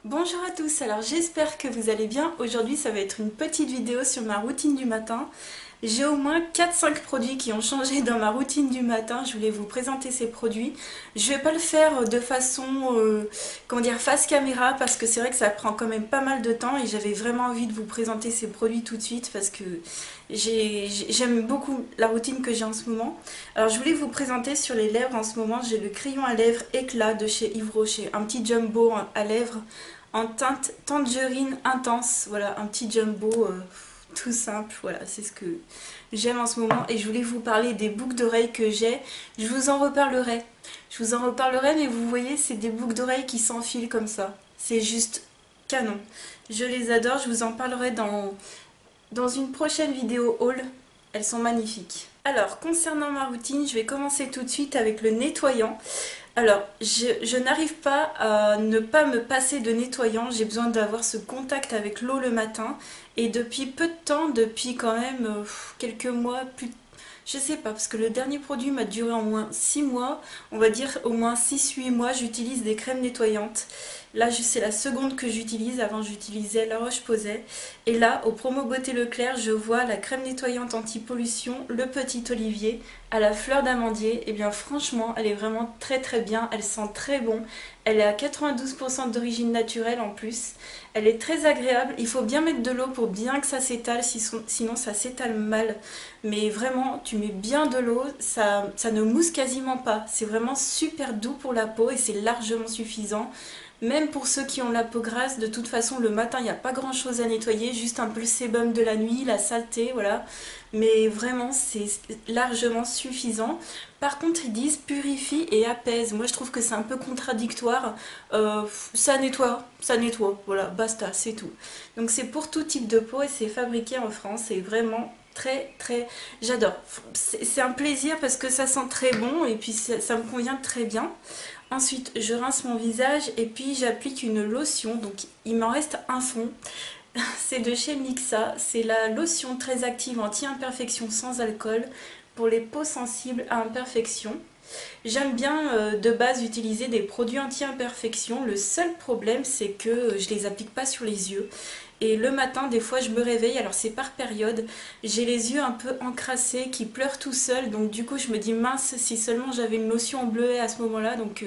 Bonjour à tous, alors j'espère que vous allez bien. Aujourd'hui ça va être une petite vidéo sur ma routine du matin. J'ai au moins 4-5 produits qui ont changé dans ma routine du matin. Je voulais vous présenter ces produits. Je vais pas le faire de façon, comment dire, face caméra parce que c'est vrai que ça prend quand même pas mal de temps et j'avais vraiment envie de vous présenter ces produits tout de suite parce que j'aime beaucoup la routine que j'ai en ce moment. Alors je voulais vous présenter sur les lèvres en ce moment. J'ai le crayon à lèvres éclat de chez Yves Rocher. Un petit jumbo à lèvres en teinte tangerine intense. Voilà, un petit jumbo tout simple. Voilà, c'est ce que j'aime en ce moment. Et je voulais vous parler des boucles d'oreilles que j'ai. Je vous en reparlerai. Je vous en reparlerai, mais vous voyez, c'est des boucles d'oreilles qui s'enfilent comme ça. C'est juste canon. Je les adore. Je vous en parlerai dans une prochaine vidéo haul. Elles sont magnifiques. Alors, concernant ma routine, je vais commencer tout de suite avec le nettoyant. Alors, je n'arrive pas à ne pas me passer de nettoyant. J'ai besoin d'avoir ce contact avec l'eau le matin. Et depuis peu de temps, depuis quand même quelques mois, plus, je sais pas, parce que le dernier produit m'a duré au moins 6 mois. On va dire au moins 6-8 mois, j'utilise des crèmes nettoyantes. Là, c'est la seconde que j'utilise. Avant, j'utilisais La Roche-Posay. Et là, au Promo Beauté Leclerc, je vois la crème nettoyante anti-pollution, le Petit Olivier, à la fleur d'amandier. Et bien, franchement, elle est vraiment très très bien. Elle sent très bon. Elle est à 92% d'origine naturelle en plus. Elle est très agréable. Il faut bien mettre de l'eau pour bien que ça s'étale, sinon ça s'étale mal. Mais vraiment, tu mets bien de l'eau, ça ne mousse quasiment pas. C'est vraiment super doux pour la peau et c'est largement suffisant. Même pour ceux qui ont la peau grasse, de toute façon le matin il n'y a pas grand chose à nettoyer, juste un peu le sébum de la nuit, la saleté, voilà. Mais vraiment c'est largement suffisant. Par contre ils disent purifie et apaise. Moi je trouve que c'est un peu contradictoire. Ça nettoie, voilà, basta, c'est tout. Donc c'est pour tout type de peau et c'est fabriqué en France, c'est vraiment très très... J'adore. C'est un plaisir parce que ça sent très bon et puis ça me convient très bien. Ensuite, je rince mon visage et puis j'applique une lotion. Donc, il m'en reste un fond. C'est de chez Mixa. C'est la lotion très active anti-imperfection sans alcool pour les peaux sensibles à imperfection. J'aime bien de base utiliser des produits anti-imperfection. Le seul problème, c'est que je les applique pas sur les yeux. Et le matin, des fois, je me réveille, alors c'est par période, j'ai les yeux un peu encrassés, qui pleurent tout seuls, donc du coup je me dis mince, si seulement j'avais une lotion en bleuet à ce moment-là, donc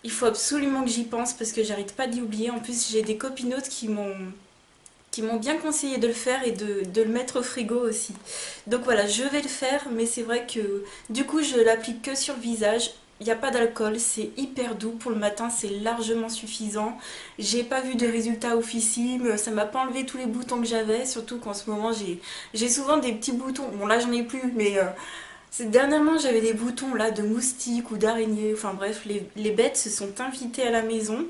il faut absolument que j'y pense parce que j'arrête pas d'y oublier. En plus, j'ai des copinotes qui m'ont bien conseillé de le faire et de le mettre au frigo aussi. Donc voilà, je vais le faire, mais c'est vrai que du coup je l'applique que sur le visage. Il n'y a pas d'alcool, c'est hyper doux pour le matin, c'est largement suffisant. J'ai pas vu de résultats ouffissimes, ça m'a pas enlevé tous les boutons que j'avais, surtout qu'en ce moment j'ai souvent des petits boutons. Bon là j'en ai plus, mais dernièrement j'avais des boutons là de moustiques ou d'araignées, enfin bref, les bêtes se sont invitées à la maison.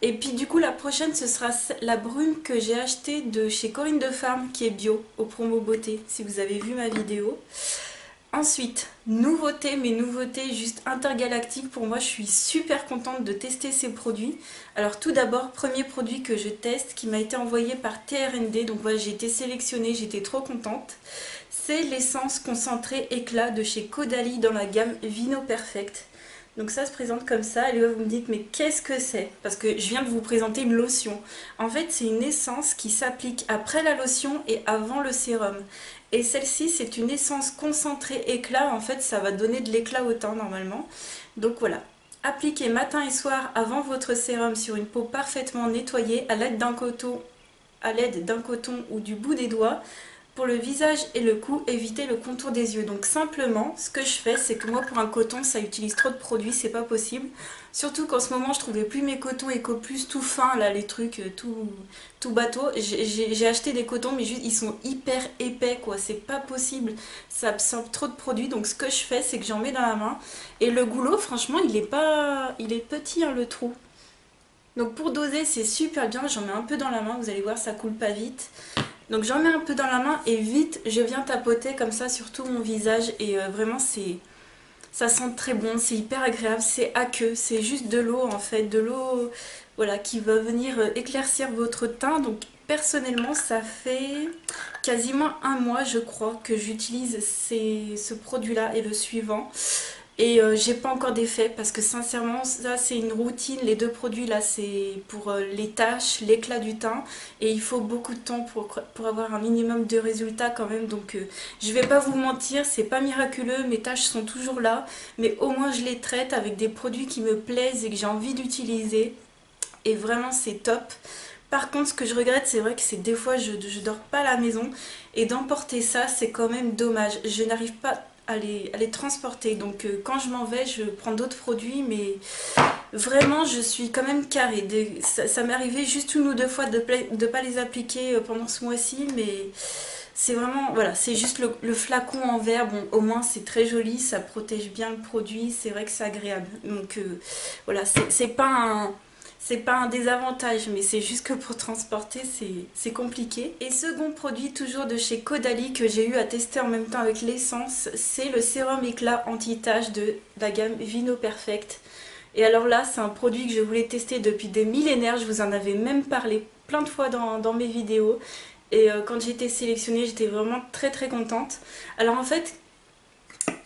Et puis du coup la prochaine ce sera la brume que j'ai achetée de chez Corinne de Farm qui est bio au promo beauté si vous avez vu ma vidéo. Ensuite, nouveauté, mais nouveauté juste intergalactique pour moi, je suis super contente de tester ces produits. Alors tout d'abord, premier produit que je teste qui m'a été envoyé par TRND, donc voilà j'ai été sélectionnée, j'étais trop contente. C'est l'essence concentrée éclat de chez Caudalie dans la gamme Vino Perfect. Donc ça se présente comme ça, et là vous me dites mais qu'est-ce que c'est? Parce que je viens de vous présenter une lotion. En fait c'est une essence qui s'applique après la lotion et avant le sérum. Et celle-ci c'est une essence concentrée éclat, en fait ça va donner de l'éclat au teint normalement. Donc voilà, appliquez matin et soir avant votre sérum sur une peau parfaitement nettoyée à l'aide d'un coton ou du bout des doigts. Pour le visage et le cou, évitez le contour des yeux. Donc simplement, ce que je fais, c'est que moi pour un coton, ça utilise trop de produits, c'est pas possible. Surtout qu'en ce moment, je trouvais plus mes cotons Eco Plus tout fins, là, les trucs tout bateau. J'ai acheté des cotons, mais juste, ils sont hyper épais, quoi. C'est pas possible. Ça absorbe trop de produits. Donc ce que je fais, c'est que j'en mets dans la main. Et le goulot, franchement, il est petit, hein, le trou. Donc pour doser, c'est super bien. J'en mets un peu dans la main, vous allez voir, ça coule pas vite. Donc j'en mets un peu dans la main et vite je viens tapoter comme ça sur tout mon visage et vraiment ça sent très bon, c'est hyper agréable, c'est aqueux, c'est juste de l'eau en fait, de l'eau voilà, qui va venir éclaircir votre teint. Donc personnellement ça fait quasiment un mois je crois que j'utilise ce produit là et le suivant. Et j'ai pas encore d'effet parce que sincèrement ça c'est une routine, les deux produits là c'est pour les taches, l'éclat du teint et il faut beaucoup de temps pour avoir un minimum de résultats quand même, donc je vais pas vous mentir, c'est pas miraculeux, mes taches sont toujours là mais au moins je les traite avec des produits qui me plaisent et que j'ai envie d'utiliser et vraiment c'est top. Par contre, ce que je regrette, c'est vrai que c'est des fois je dors pas à la maison et d'emporter ça, c'est quand même dommage. Je n'arrive pas à les transporter. Donc quand je m'en vais, je prends d'autres produits, mais vraiment, je suis quand même carrée. Ça m'est arrivé juste une ou deux fois de ne pas les appliquer pendant ce mois-ci, mais c'est vraiment, voilà, c'est juste le flacon en verre. Bon, au moins c'est très joli, ça protège bien le produit, c'est vrai que c'est agréable. Donc voilà, c'est pas un désavantage, mais c'est juste que pour transporter, c'est compliqué. Et second produit, toujours de chez Caudalie, que j'ai eu à tester en même temps avec l'essence, c'est le sérum éclat anti-tache de la gamme Vino Perfect. Et alors là, c'est un produit que je voulais tester depuis des millénaires, je vous en avais même parlé plein de fois dans mes vidéos. Et quand j'ai été sélectionnée, j'étais vraiment très très contente. Alors en fait,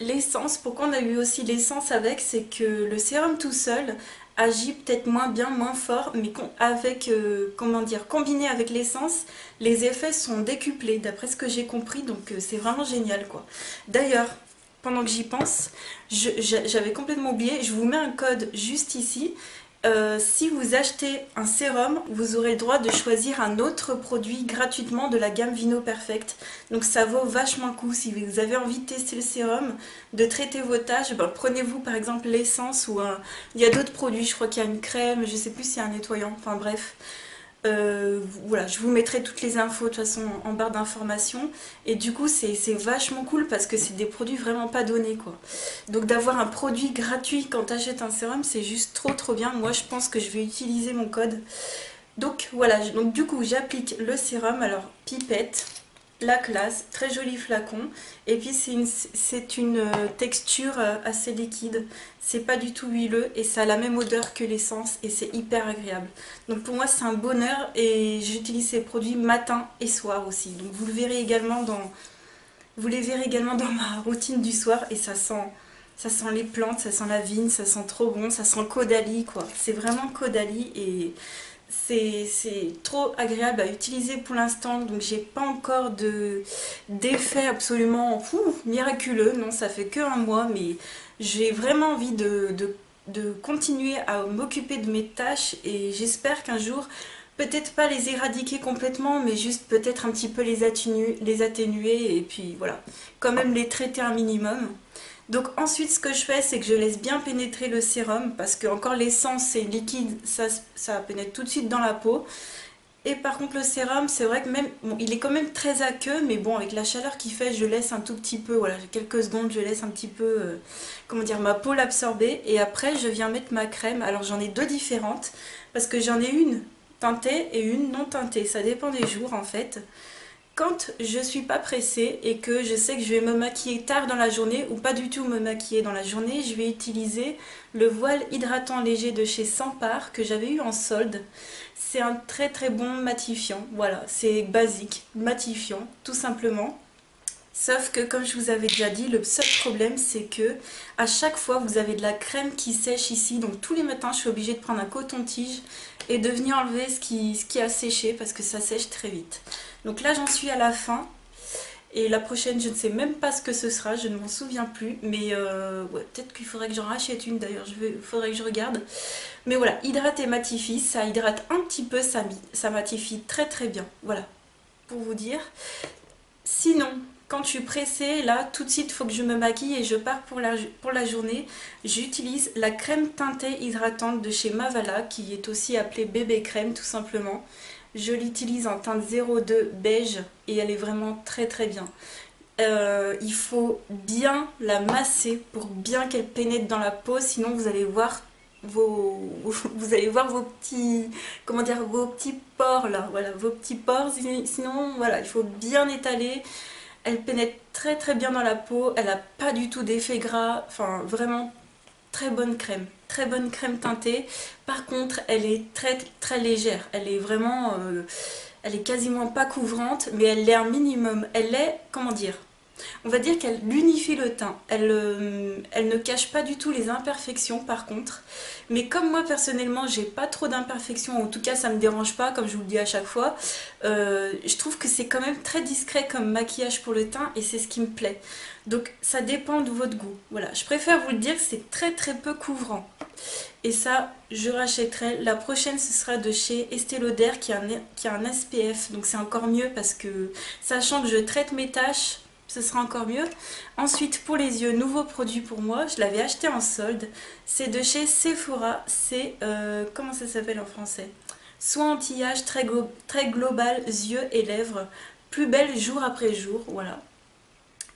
l'essence, pourquoi on a eu aussi l'essence avec, c'est que le sérum tout seul agit peut-être moins bien, moins fort, mais avec, comment dire, combiné avec l'essence, les effets sont décuplés, d'après ce que j'ai compris, donc c'est vraiment génial quoi. D'ailleurs, pendant que j'y pense, j'avais complètement oublié, je vous mets un code juste ici. Si vous achetez un sérum, vous aurez le droit de choisir un autre produit gratuitement de la gamme Vino Perfect. Donc ça vaut vachement le coup. Si vous avez envie de tester le sérum, de traiter vos taches, ben, prenez-vous par exemple l'essence ou il y a d'autres produits. Je crois qu'il y a une crème, je sais plus s'il y a un nettoyant. Enfin bref. Voilà, je vous mettrai toutes les infos de toute façon en barre d'informations et du coup c'est vachement cool parce que c'est des produits vraiment pas donnés quoi. Donc d'avoir un produit gratuit quand tu achètes un sérum c'est juste trop bien. Moi je pense que je vais utiliser mon code. Donc voilà, donc du coup j'applique le sérum, alors pipette, la classe, très joli flacon et puis c'est une texture assez liquide, c'est pas du tout huileux et ça a la même odeur que l'essence et c'est hyper agréable. Donc pour moi c'est un bonheur et j'utilise ces produits matin et soir aussi. Donc vous les verrez également dans ma routine du soir et ça sent les plantes, ça sent la vigne, ça sent trop bon, ça sent Caudalie quoi. C'est vraiment Caudalie et c'est trop agréable à utiliser pour l'instant, donc j'ai pas encore d'effet absolument miraculeux, non ça fait que un mois, mais j'ai vraiment envie de continuer à m'occuper de mes tâches et j'espère qu'un jour, peut-être pas les éradiquer complètement, mais juste peut-être un petit peu les atténuer et puis voilà, quand même les traiter un minimum. Donc ensuite ce que je fais c'est que je laisse bien pénétrer le sérum parce que encore l'essence c'est liquide, ça pénètre tout de suite dans la peau. Et par contre le sérum c'est vrai que même, bon il est quand même très aqueux mais bon avec la chaleur qu'il fait je laisse un tout petit peu, voilà quelques secondes je laisse un petit peu, comment dire, ma peau l'absorber et après je viens mettre ma crème. Alors j'en ai deux différentes parce que j'en ai une teintée et une non teintée, ça dépend des jours en fait. Quand je suis pas pressée et que je sais que je vais me maquiller tard dans la journée ou pas du tout me maquiller dans la journée, je vais utiliser le voile hydratant léger de chez Sampar que j'avais eu en solde. C'est un très bon matifiant, voilà, c'est basique, matifiant tout simplement. Sauf que comme je vous avais déjà dit, le seul problème c'est que à chaque fois vous avez de la crème qui sèche ici, donc tous les matins je suis obligée de prendre un coton-tige et de venir enlever ce qui a séché parce que ça sèche très vite. Donc là j'en suis à la fin et la prochaine je ne sais même pas ce que ce sera, je ne m'en souviens plus, mais ouais, peut-être qu'il faudrait que j'en rachète une d'ailleurs, il faudrait que je regarde. Mais voilà, hydrate et matifie, ça hydrate un petit peu, ça matifie très bien, voilà, pour vous dire. Sinon, quand je suis pressée, là, tout de suite, il faut que je me maquille et je pars pour la journée. J'utilise la crème teintée hydratante de chez Mavala, qui est aussi appelée bébé crème, tout simplement. Je l'utilise en teinte 02 beige et elle est vraiment très bien. Il faut bien la masser pour bien qu'elle pénètre dans la peau, sinon vous allez voir vous allez voir vos petits, comment dire, vos petits pores là, voilà, vos petits pores, sinon voilà, il faut bien étaler. Elle pénètre très bien dans la peau, elle n'a pas du tout d'effet gras, enfin vraiment très bonne crème teintée. Par contre elle est très légère, elle est vraiment, elle est quasiment pas couvrante, mais elle l'est un minimum, elle est, comment dire, On va dire qu'elle unifie le teint. Elle ne cache pas du tout les imperfections par contre. Mais comme moi personnellement j'ai pas trop d'imperfections, en tout cas ça me dérange pas comme je vous le dis à chaque fois, je trouve que c'est quand même très discret comme maquillage pour le teint et c'est ce qui me plaît. Donc ça dépend de votre goût. Voilà, je préfère vous le dire que c'est très très peu couvrant. Et ça, je rachèterai. La prochaine, ce sera de chez Estée Lauder qui a un SPF. Donc c'est encore mieux parce que, sachant que je traite mes taches, ce sera encore mieux. Ensuite, pour les yeux, nouveau produit pour moi. Je l'avais acheté en solde. C'est de chez Sephora. C'est, comment ça s'appelle en français? Soin anti-âge très global, yeux et lèvres. Plus belle jour après jour. Voilà.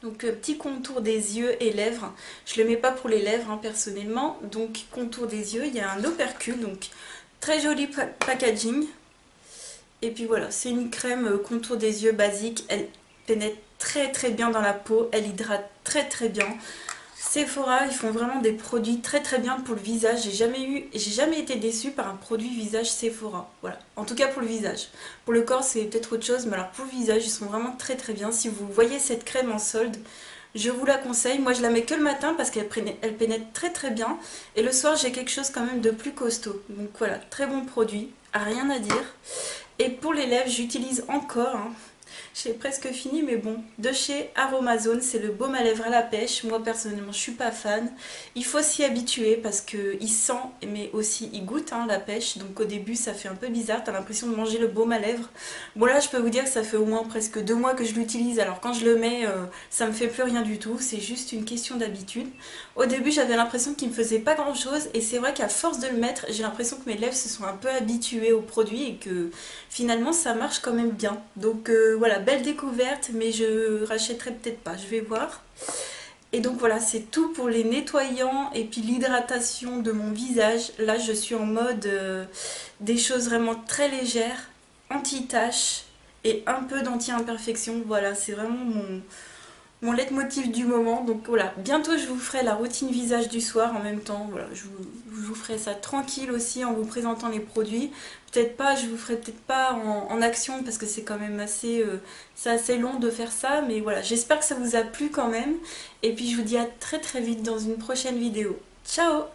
Donc petit contour des yeux et lèvres, je ne le mets pas pour les lèvres hein, personnellement, donc contour des yeux, il y a un opercule, donc très joli packaging. Et puis voilà, c'est une crème contour des yeux basique, elle pénètre très très bien dans la peau, elle hydrate très très bien. Sephora, ils font vraiment des produits très très bien pour le visage. J'ai jamais été déçue par un produit visage Sephora. Voilà, en tout cas pour le visage. Pour le corps, c'est peut-être autre chose, mais alors pour le visage, ils sont vraiment très très bien. Si vous voyez cette crème en solde, je vous la conseille. Moi, je la mets que le matin parce qu'elle pénètre très très bien. Et le soir, j'ai quelque chose quand même de plus costaud. Donc voilà, très bon produit, rien à dire. Et pour les lèvres, j'utilise encore... hein, j'ai presque fini, mais bon, de chez Aromazone, c'est le baume à lèvres à la pêche. Moi personnellement, je suis pas fan. Il faut s'y habituer parce que il sent, mais aussi il goûte hein, la pêche. Donc au début, ça fait un peu bizarre. T'as l'impression de manger le baume à lèvres. Bon là, je peux vous dire que ça fait au moins presque 2 mois que je l'utilise. Alors quand je le mets, ça me fait plus rien du tout. C'est juste une question d'habitude. Au début, j'avais l'impression qu'il me faisait pas grand chose. Et c'est vrai qu'à force de le mettre, j'ai l'impression que mes lèvres se sont un peu habituées au produit et que finalement, ça marche quand même bien. Donc voilà, belle découverte, mais je rachèterai peut-être pas, je vais voir. Et donc voilà, c'est tout pour les nettoyants et puis l'hydratation de mon visage. Là, je suis en mode des choses vraiment très légères, anti-taches et un peu d'anti-imperfection. Voilà, c'est vraiment mon leitmotiv du moment. Donc voilà, bientôt je vous ferai la routine visage du soir en même temps. Voilà, je vous ferai ça tranquille aussi en vous présentant les produits. Peut-être pas, je vous ferai peut-être pas en action parce que c'est quand même assez, c'est assez long de faire ça. Mais voilà, j'espère que ça vous a plu quand même. Et puis je vous dis à très très vite dans une prochaine vidéo. Ciao!